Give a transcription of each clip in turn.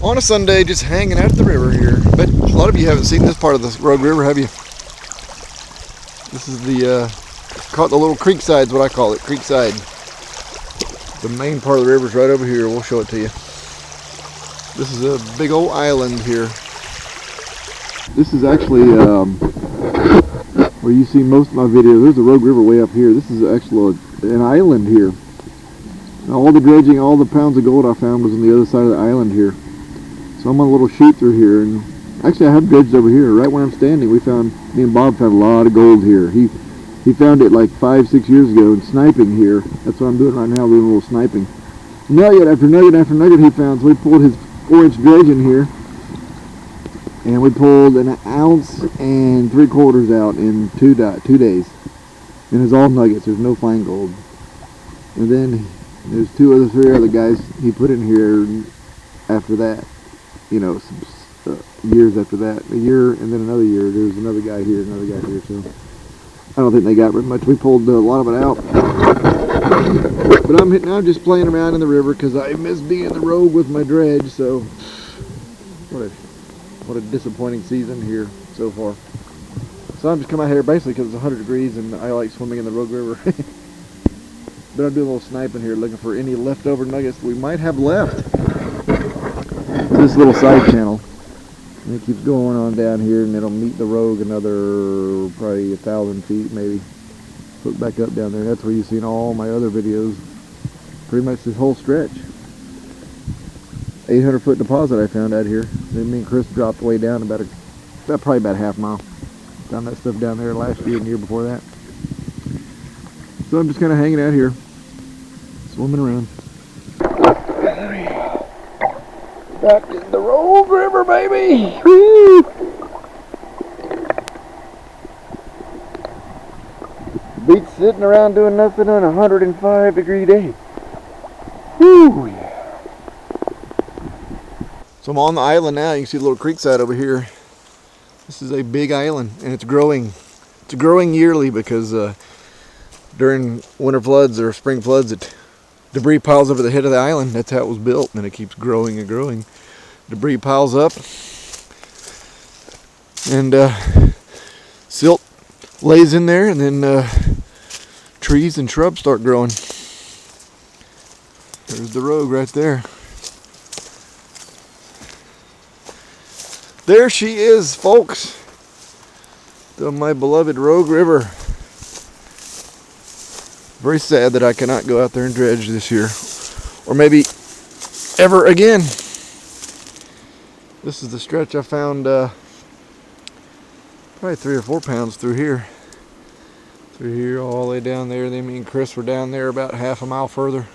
on a Sunday, just hanging out at the river here. But a lot of you haven't seen this part of the Rogue River, have you? This is the call it the little creek side is what I call it, creek side. The main part of the river is right over here. We'll show it to you. This is a big old island here. This is actually where you see most of my videos. There's the Rogue River way up here. This is actually an island here. Now, all the dredging, all the pounds of gold I found was on the other side of the island here. So I'm on a little shoot through here, and actually I have dredged over here. Right where I'm standing, me and Bob found a lot of gold here. He found it like 5-6 years ago and sniping here. That's what I'm doing right now, doing a little sniping. Nugget after nugget after nugget he found. So we pulled his 4-inch dredge in here, and we pulled 1 3/4 ounces out in 2 days. And it's all nuggets. There's no fine gold. And then there's 3 other guys he put in here after that. You know, some years after that. A year and then another year. There's another guy here, another guy here. So I don't think they got very much. We pulled a lot of it out. But I'm just playing around in the river because I miss being in the Rogue with my dredge. So what a disappointing season here so far. So I'm just coming out here basically because it's 100 degrees and I like swimming in the Rogue River. But I'm doing a little sniping here, looking for any leftover nuggets we might have left. This little side channel. And it keeps going on down here, and it'll meet the Rogue another probably 1,000 feet maybe. Look back up down there. That's where you've seen all my other videos. Pretty much this whole stretch. 800-foot deposit I found out here. Then me and Chris dropped way down probably about half mile. Found that stuff down there last year and the year before that. So I'm just kind of hanging out here, swimming around. Back in the Rogue River, baby! Woo! Beats sitting around doing nothing on a 105-degree day. Woo! Yeah. So I'm on the island now. You can see the little creek side over here. This is a big island, and it's growing. It's growing yearly because during winter floods or spring floods, debris piles over the head of the island. That's how it was built, and it keeps growing and growing. Debris piles up, and silt lays in there, and then trees and shrubs start growing. There's the Rogue right there. There she is, folks. On my beloved Rogue River. Very sad that I cannot go out there and dredge this year, or maybe ever again. This is the stretch I found probably 3 or 4 pounds through here. Through here all the way down there. Then me and Chris were down there about half a mile further.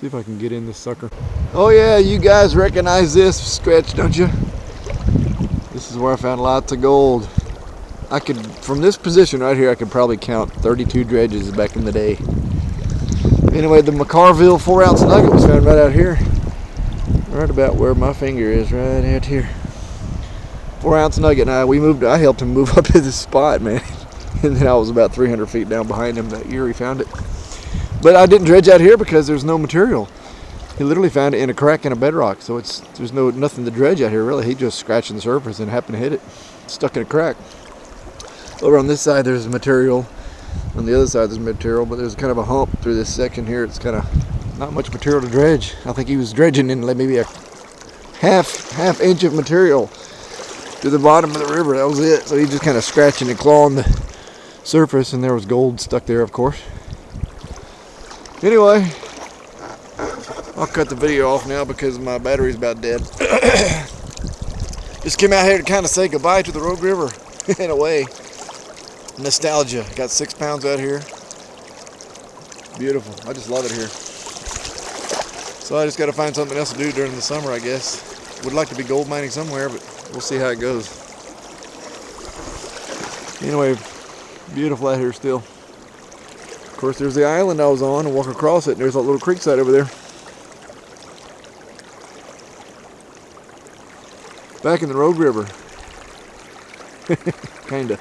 See if I can get in this sucker. Oh yeah, you guys recognize this stretch, don't you? This is where I found lots of gold. I could, from this position right here, I could probably count 32 dredges back in the day. Anyway, the McCarville 4-ounce nugget was found right out here. Right about where my finger is, right out here. 4-ounce nugget. Now I helped him move up to this spot, man. And then I was about 300 feet down behind him that year he found it. But I didn't dredge out here because there's no material. He literally found it in a crack in a bedrock, so there's nothing to dredge out here really. He just scratching the surface and happened to hit it. Stuck in a crack. Over on this side there's material. On the other side there's material, but there's kind of a hump through this section here. It's kind of not much material to dredge. I think he was dredging in like maybe a half inch of material to the bottom of the river. That was it. So he just kind of scratching and clawing the surface, and there was gold stuck there, of course. Anyway, I'll cut the video off now because my battery's about dead. Just came out here to kind of say goodbye to the Rogue River in a way. Nostalgia. Got 6 pounds out here. Beautiful. I just love it here. So I just got to find something else to do during the summer, I guess. Would like to be gold mining somewhere, but we'll see how it goes. Anyway, beautiful out here still. Of course, there's the island I was on, and walk across it, and there's that little creek side over there. Back in the Rogue River. Kinda.